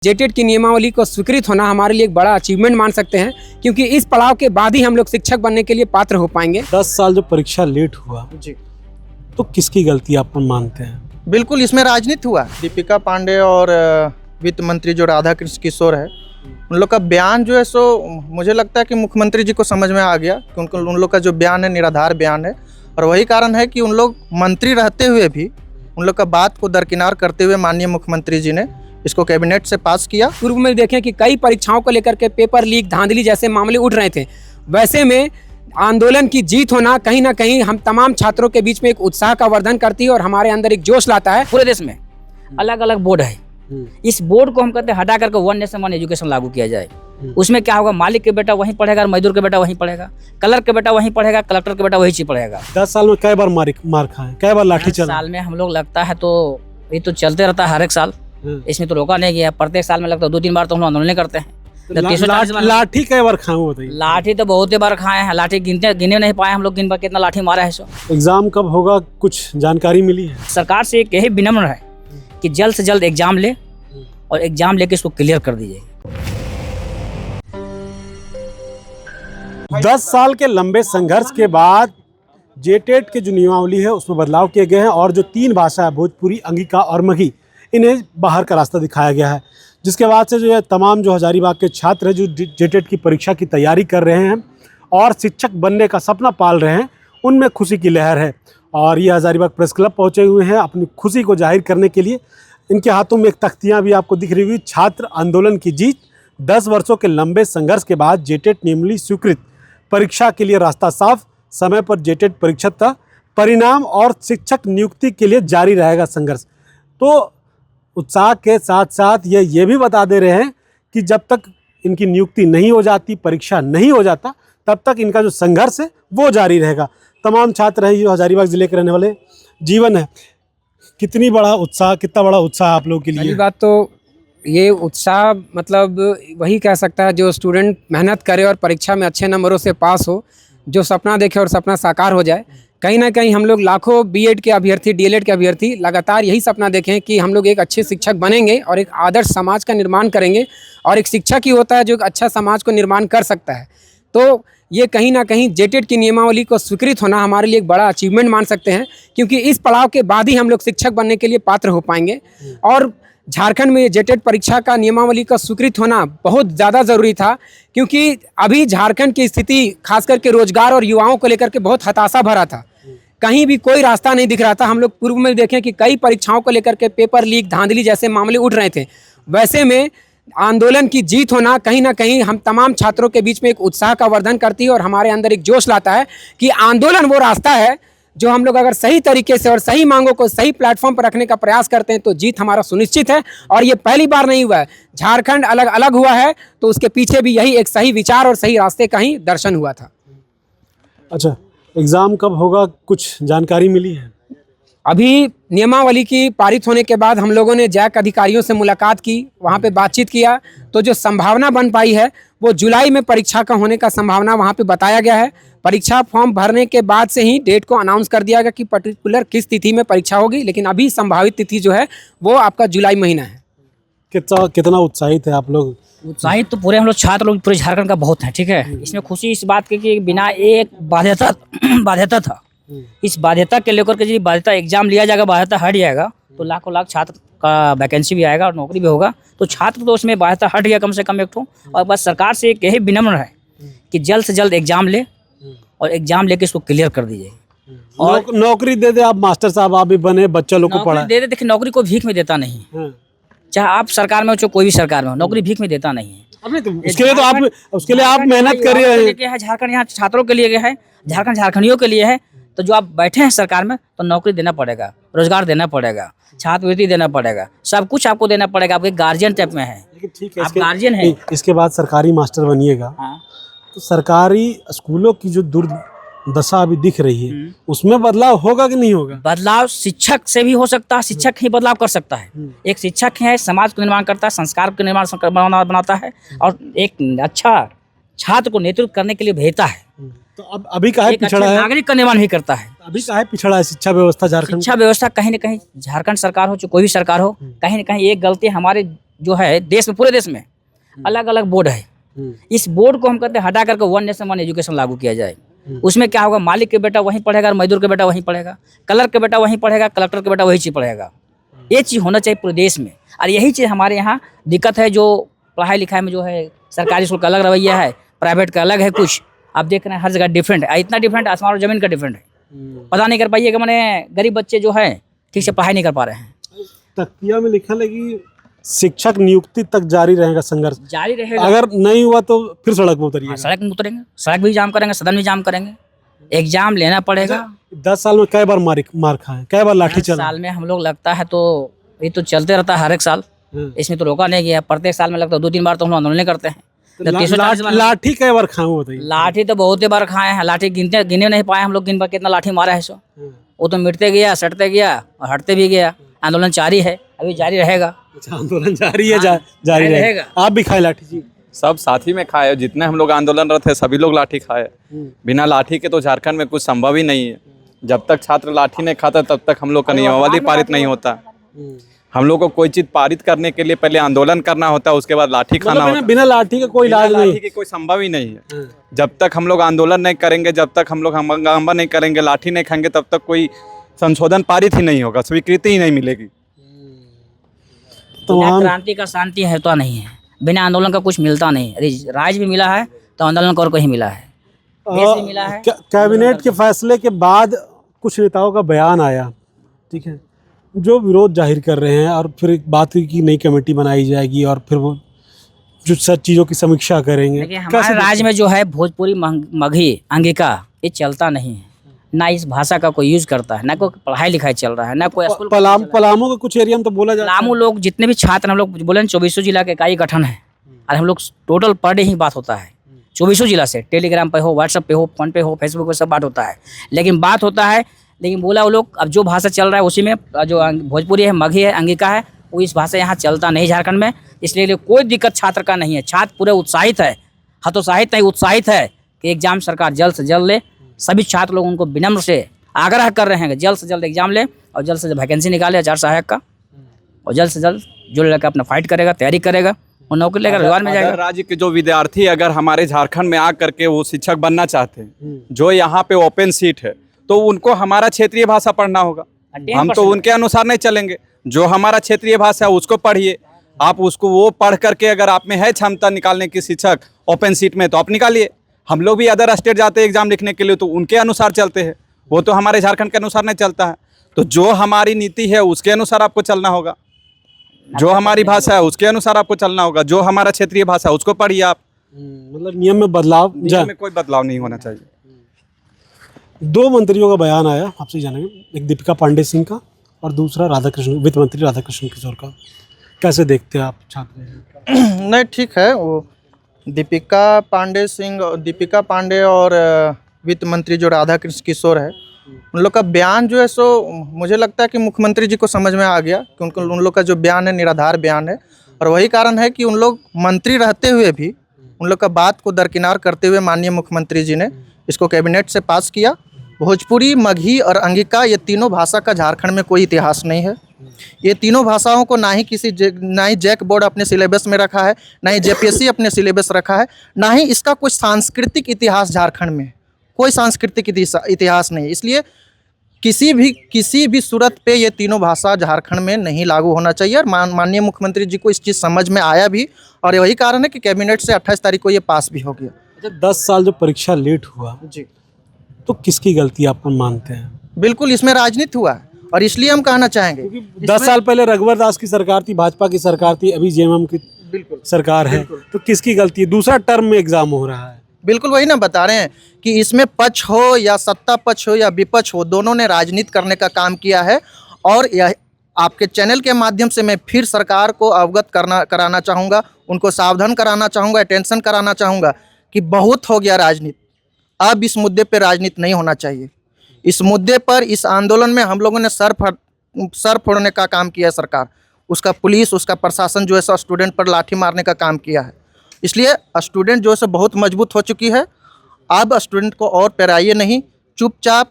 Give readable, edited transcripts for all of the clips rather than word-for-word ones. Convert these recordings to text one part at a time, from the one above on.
जेटेट की नियमावली को स्वीकृत होना हमारे लिए एक बड़ा अचीवमेंट मान सकते हैं, क्योंकि इस पड़ाव के बाद ही हम लोग शिक्षक बनने के लिए पात्र हो पाएंगे। 10 साल जो परीक्षा लेट हुआ जी, तो किसकी गलती आप मानते हैं? बिल्कुल इसमें राजनीति हुआ। दीपिका पांडे और वित्त मंत्री जो राधा कृष्ण किशोर है, उन लोग का बयान जो है सो मुझे लगता है कि मुख्यमंत्री जी को समझ में आ गया कि उन लोग का जो बयान है निराधार बयान है, और वही कारण है कि उन लोग मंत्री रहते हुए भी उन लोग का बात को दरकिनार करते हुए माननीय मुख्यमंत्री जी ने इसको कैबिनेट से पास किया। पूर्व में देखें कि कई परीक्षाओं को लेकर के पेपर लीक, धांधली जैसे मामले उठ रहे थे। वैसे में आंदोलन की जीत होना कहीं ना कहीं हम तमाम छात्रों के बीच में एक उत्साह का वर्धन करती है और हमारे अंदर एक जोश लाता है। पूरे देश में अलग अलग बोर्ड है, इस बोर्ड को हम कहते हैं हटा करके वन नेशन वन एजुकेशन लागू किया जाए। उसमें क्या होगा, मालिक के बेटा वहीं पढ़ेगा, मजदूर के बेटा वहीं पढ़ेगा, कलर के बेटा वहीं पढ़ेगा, कलेक्टर के बेटा वही चीज पढ़ेगा। 10 साल में कई बार मार खाए, कई बार लाठी चला? साल में हम लोग लगता है तो ये तो चलते रहता है हर एक साल, इसमें तो रोका नहीं गया। प्रत्येक साल में लगता है 2-3 बार तो हम लोग आंदोलन करते हैं। लाठी कई बार खाए बताइए? लाठी तो बहुत ही बार खाए हैं, लाठी गिने नहीं पाए हम लोग, गिन बार कितना लाठी मारा है। सो एग्जाम कब होगा, कुछ जानकारी मिली है? सरकार से एक यही विनम्र है कि जल्द से जल्द एग्जाम ले और एग्जाम लेके इसको क्लियर कर दीजिए। 10 साल के लंबे संघर्ष के बाद जेटेट के जो नियमावली है उसमें बदलाव किए गए हैं और जो 3 भाषा है, भोजपुरी, अंगिका और मगही, इन्हें बाहर का रास्ता दिखाया गया है। जिसके बाद से जो है तमाम जो हजारीबाग के छात्र हैं जो जेटेट की परीक्षा की तैयारी कर रहे हैं और शिक्षक बनने का सपना पाल रहे हैं, उनमें खुशी की लहर है। और ये हजारीबाग प्रेस क्लब पहुँचे हुए हैं अपनी खुशी को जाहिर करने के लिए। इनके हाथों में एक तख्तियाँ भी आपको दिख रही हुई, छात्र आंदोलन की जीत, 10 वर्षों के लंबे संघर्ष के बाद जेटेट नियमावली स्वीकृत, परीक्षा के लिए रास्ता साफ, समय पर जेटेट परीक्षा का परिणाम और शिक्षक नियुक्ति के लिए जारी रहेगा संघर्ष। तो उत्साह के साथ साथ ये भी बता दे रहे हैं कि जब तक इनकी नियुक्ति नहीं हो जाती, परीक्षा नहीं हो जाता, तब तक इनका जो संघर्ष है वो जारी रहेगा। तमाम छात्र हैं जो हजारीबाग जिले के रहने वाले। जीवन है, कितना बड़ा उत्साह आप लोगों के लिए? पहली बात तो ये उत्साह मतलब वही कह सकता है जो स्टूडेंट मेहनत करे और परीक्षा में अच्छे नंबरों से पास हो, जो सपना देखे और सपना साकार हो जाए। कहीं ना कहीं हम लोग लाखों बीएड के अभ्यर्थी, डीएलएड के अभ्यर्थी लगातार यही सपना देखें कि हम लोग एक अच्छे शिक्षक बनेंगे और एक आदर्श समाज का निर्माण करेंगे, और एक शिक्षक ही होता है जो एक अच्छा समाज को निर्माण कर सकता है। तो ये कहीं ना कहीं जेटेट की नियमावली को स्वीकृत होना हमारे लिए एक बड़ा अचीवमेंट मान सकते हैं, क्योंकि इस पड़ाव के बाद ही हम लोग शिक्षक बनने के लिए पात्र हो पाएंगे। और झारखंड में जेटेट परीक्षा का नियमावली का स्वीकृत होना बहुत ज़्यादा ज़रूरी था, क्योंकि अभी झारखंड की स्थिति खास करके रोजगार और युवाओं को लेकर के बहुत हताशा भरा था। कहीं भी कोई रास्ता नहीं दिख रहा था। हम लोग पूर्व में देखें कि कई परीक्षाओं को लेकर के पेपर लीक, धांधली जैसे मामले उठ रहे थे। वैसे में आंदोलन की जीत होना कहीं ना कहीं हम तमाम छात्रों के बीच में एक उत्साह का वर्धन करती है और हमारे अंदर एक जोश लाता है कि आंदोलन वो रास्ता है जो हम लोग अगर सही तरीके से और सही मांगों को सही प्लेटफॉर्म पर रखने का प्रयास करते हैं तो जीत हमारा सुनिश्चित है। और ये पहली बार नहीं हुआ है, झारखंड अलग अलग हुआ है तो उसके पीछे भी यही एक सही विचार और सही रास्ते का ही दर्शन हुआ था। अच्छा, एग्ज़ाम कब होगा, कुछ जानकारी मिली है? अभी नियमावली की पारित होने के बाद हम लोगों ने जैक अधिकारियों से मुलाकात की, वहाँ पे बातचीत किया, तो जो संभावना बन पाई है वो जुलाई में परीक्षा का होने का संभावना वहाँ पे बताया गया है। परीक्षा फॉर्म भरने के बाद से ही डेट को अनाउंस कर दिया गया कि पर्टिकुलर किस तिथि में परीक्षा होगी, लेकिन अभी संभावित तिथि जो है वो आपका जुलाई महीना है। कितना उत्साहित है आप लोग? उत्साहित तो पूरे हम लोग छात्र लोग पूरे झारखंड का बहुत है, ठीक है। इसमें खुशी इस बात की कि बिना एक बाध्यता था, इस बाध्यता के लेकर के यदि बाध्यता एग्जाम लिया जाएगा, बाध्यता हट जाएगा तो लाखों लाख छात्र का वैकेंसी भी आएगा और नौकरी भी होगा। तो छात्र तो उसमें बाध्यता हट गया कम से कम एक ठो। और बस सरकार से एक यही विनम्र है कि जल्द से जल्द एग्जाम ले और एग्जाम लेके इसको क्लियर कर दीजिए। और नौकरी दे दे। आप मास्टर साहब आप भी बने, बच्चा लोग को पढ़ा दे दे। देखिए, नौकरी को भीख में देता नहीं है, चाहे आप सरकार में हो चाहे कोई भी सरकार में हो, नौकरी भीख में देता नहीं है। उसके लिए आप मेहनत कर रहे हैं। झारखंड यहाँ छात्रों के लिए है, झारखंड झारखंडियों के लिए है। तो जो आप बैठे हैं सरकार में तो नौकरी देना पड़ेगा, रोजगार देना पड़ेगा, छात्रवृत्ति देना पड़ेगा, सब कुछ आपको देना पड़ेगा। आप एक गार्जियन टाइप में है, ठीक है, आप गार्जियन है। इसके बाद सरकारी मास्टर बनिएगा। हाँ। तो सरकारी स्कूलों की जो दुर्दशा अभी दिख रही है उसमें बदलाव होगा कि नहीं होगा? बदलाव शिक्षक से भी हो सकता है, शिक्षक ही बदलाव कर सकता है। एक शिक्षक है, समाज को निर्माण करता है, संस्कार को निर्माण बनाता है और एक अच्छा छात्र को नेतृत्व करने के लिए भेजता है। तो अब अभी काहे पिछड़ा है? नागरिक का निर्माण भी करता है। अभी काहे पिछड़ा है शिक्षा व्यवस्था झारखंड? शिक्षा व्यवस्था कहीं न कहीं झारखंड सरकार हो चाहे कोई भी सरकार हो, कहीं न कहीं एक गलती हमारे जो है देश में, पूरे देश में अलग अलग बोर्ड है। इस बोर्ड को हम कहते हैं हटा करके वन नेशन वन एजुकेशन लागू किया जाए। उसमें क्या होगा, मालिक के बेटा वहीं पढ़ेगा और मजदूर के बेटा वहीं पढ़ेगा, क्लर्क के बेटा वहीं पढ़ेगा, कलेक्टर के बेटा वही चीज़ पढ़ेगा। ये चीज़ होना चाहिए पूरे देश में। और यही चीज़ हमारे यहाँ दिक्कत है, जो पढ़ाई लिखाई में जो है सरकारी स्कूल का अलग रवैया है, प्राइवेट का अलग है। कुछ आप देख रहे हैं हर जगह डिफरेंट है, इतना डिफरेंट आसमान और ज़मीन का डिफरेंट है। पता नहीं कर पाइए कि मैंने गरीब बच्चे जो है ठीक से पढ़ाई नहीं कर पा रहे हैं। तख्तिया में लिखा है कि शिक्षक नियुक्ति तक जारी रहेगा संघर्ष, जारी रहेगा। अगर नहीं हुआ तो फिर सड़क में उतरिएगा। सड़क में उतरेंगे, सड़क भी जाम करेंगे, सदन भी जाम करेंगे, एग्जाम लेना पड़ेगा। 10 साल में कई बार मार खाए, कई बार लाठी चला। साल में हम लोग लगता है तो ये तो चलते रहता है हर एक साल, इसमें तो रोका नहीं गया। प्रत्येक साल में लगता है 2-3 बार तो हम लोग आंदोलन करते हैं। लाठी कई बार खाए बताइए। लाठी तो बहुत ही बार खाए हैं, लाठी गिने नहीं पाए हम लोग, गिन पर कितना लाठी मारा है। सो वो तो मिटते गया, सटते गया और हटते भी गया। आंदोलन जारी है, अभी जारी रहेगा। अच्छा, आंदोलन जारी है, जारी रहेगा। आप भी खाए लाठी जी? सब साथी में खाए, जितने हम लोग आंदोलनरत थे सभी लोग लाठी खाए। बिना लाठी के तो झारखंड में कुछ संभव ही नहीं है। जब तक छात्र लाठी नहीं खाता तब तक हम लोग का नियमावली पारित नहीं होता। हम लोग को कोई चीज पारित करने के लिए पहले आंदोलन करना होता है, उसके बाद लाठी खाना होता है। बिना लाठी का कोई इलाज नहीं, लाठी की कोई संभव ही नहीं है। जब तक हम लोग आंदोलन नहीं करेंगे, जब तक हम लोग हंगामा नहीं करेंगे, लाठी नहीं खाएंगे, तब तक कोई संशोधन पारित ही नहीं होगा, स्वीकृति ही नहीं मिलेगी। तो बिना क्रांति का शांति है तो नहीं है, बिना आंदोलन का कुछ मिलता नहीं। अरे राज भी मिला है तो आंदोलन को ही मिला है, देश भी मिला है। कैबिनेट के फैसले के बाद कुछ नेताओं का बयान आया, ठीक है, जो विरोध जाहिर कर रहे हैं, और फिर एक बात हुई कि नई कमेटी बनाई जाएगी और फिर वो जो सब चीज़ों की समीक्षा करेंगे। देखिए हमारे राज्य में जो है भोजपुरी, मगही, अंगिका ये चलता नहीं है। ना इस भाषा का कोई यूज करता है, ना कोई पढ़ाई लिखाई चल रहा है, ना कोई स्कूल। पलामू के कुछ एरिया में तो बोला जाता है। पलामू लोग जितने भी छात्र हम लोग बोले 24 जिला के इकाई गठन है, और हम लोग टोटल पर डे ही बात होता है 24 जिला से। टेलीग्राम पे हो, व्हाट्सएप पे हो, फोन पे हो, फेसबुक पे सब बात होता है। लेकिन बात होता है, लेकिन बोला वो लोग अब जो भाषा चल रहा है उसी में, जो भोजपुरी है, मगही है, अंगिका है, वो इस भाषा यहाँ चलता नहीं झारखंड में। इसलिए कोई दिक्कत छात्र का नहीं है। छात्र पूरे उत्साहित है, हतोत्साहित नहीं, उत्साहित है कि एग्जाम सरकार जल्द से जल्द ले। सभी छात्र लोग उनको विनम्र से आग्रह कर रहे हैं कि जल्द से जल्द एग्जाम ले और जल्द से जल्द वैकेंसी निकाले आचार्य सहायक का, और जल्द से जल्द जो लड़का अपना फाइट करेगा, तैयारी करेगा, वो नौकरी लेकर रोजगार में जाएगा। राज्य के जो विद्यार्थी अगर हमारे झारखंड में आ करके वो शिक्षक बनना चाहते हैं, जो यहाँ पे ओपन सीट है, तो उनको हमारा क्षेत्रीय भाषा पढ़ना होगा। हम तो उनके अनुसार नहीं चलेंगे। जो हमारा क्षेत्रीय भाषा है उसको पढ़िए आप, उसको वो पढ़ करके अगर आप में है क्षमता निकालने की शिक्षक ओपन सीट में, तो आप निकालिए। हम लोग भी अदर स्टेट जाते हैं एग्जाम लिखने के लिए, तो उनके अनुसार चलते हैं, वो तो हमारे झारखंड के अनुसार नहीं चलता है। तो जो हमारी नीति है उसके अनुसार आपको चलना होगा, जो हमारी भाषा है उसके अनुसार आपको चलना होगा, जो हमारा क्षेत्रीय भाषा है उसको पढ़िए आप। मतलब नियम में बदलाव, नियम में कोई बदलाव नहीं होना चाहिए। 2 मंत्रियों का बयान आया, आपसे जानेंगे, एक दीपिका पांडे सिंह का और दूसरा वित्त मंत्री राधाकृष्ण किशोर का। कैसे देखते हैं आप छात्र? नहीं, ठीक है। वो दीपिका पांडे और वित्त मंत्री जो राधाकृष्ण किशोर है, उन लोग का बयान जो है सो मुझे लगता है कि मुख्यमंत्री जी को समझ में आ गया कि उन लोग का जो बयान है निराधार बयान है। और वही कारण है कि उन लोग मंत्री रहते हुए भी उन लोग का बात को दरकिनार करते हुए माननीय मुख्यमंत्री जी ने इसको कैबिनेट से पास किया। भोजपुरी, मगही और अंगिका ये तीनों भाषा का झारखंड में कोई इतिहास नहीं है। ये तीनों भाषाओं को ना ही जैक बोर्ड अपने सिलेबस में रखा है, ना ही जेपीएससी अपने सिलेबस रखा है, ना ही इसका कोई सांस्कृतिक इतिहास झारखंड में, कोई सांस्कृतिक इतिहास नहीं। इसलिए किसी भी सूरत पे ये तीनों भाषा झारखंड में नहीं लागू होना चाहिए। और माननीय मुख्यमंत्री जी को इस चीज़ समझ में आया भी, और यही कारण है कि कैबिनेट से 28 तारीख को ये पास भी हो गया। 10 साल जो परीक्षा लेट हुआ जी, तो किसकी गलती आप मानते हैं? बिल्कुल इसमें राजनीति हुआ है, और इसलिए हम कहना चाहेंगे 10 साल पहले रघुवर दास की सरकार थी, भाजपा की सरकार थी, अभी जेएमएम की सरकार है, तो किसकी गलती है? दूसरा टर्म में एग्जाम हो रहा है। बिल्कुल वही ना बता रहे हैं कि इसमें पक्ष हो या सत्ता पक्ष हो या विपक्ष हो, दोनों ने राजनीति करने का काम किया है। और यह आपके चैनल के माध्यम से मैं फिर सरकार को अवगत कराना चाहूँगा, उनको सावधान कराना चाहूँगा, अटेंशन कराना चाहूँगा कि बहुत हो गया राजनीति। अब इस मुद्दे पर राजनीति नहीं होना चाहिए। इस मुद्दे पर, इस आंदोलन में हम लोगों ने सर फोड़ने का काम किया है। सरकार, उसका पुलिस, उसका प्रशासन जो है सो स्टूडेंट पर लाठी मारने का काम किया है। इसलिए स्टूडेंट जो है सो बहुत मजबूत हो चुकी है। अब स्टूडेंट को और पैराइए नहीं, चुपचाप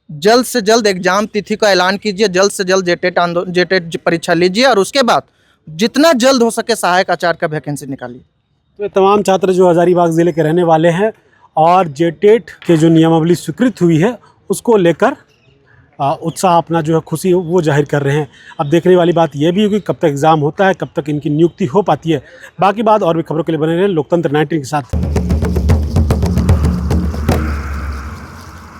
जल्द से जल्द एग्जाम तिथि का ऐलान कीजिए, जल्द से जल्द जेटेट परीक्षा लीजिए, और उसके बाद जितना जल्द हो सके सहायक आचार्य का वैकेंसी निकालिए। तो ये तमाम छात्र जो हजारीबाग ज़िले के रहने वाले हैं और जेटेट के जो नियमावली स्वीकृत हुई है उसको लेकर उत्साह अपना जो है खुशी वो जाहिर कर रहे हैं। अब देखने वाली बात यह भी होगी कब तक एग्ज़ाम होता है, कब तक इनकी नियुक्ति हो पाती है। बाकी बात और भी खबरों के लिए बने रहें लोकतंत्र 19 के साथ।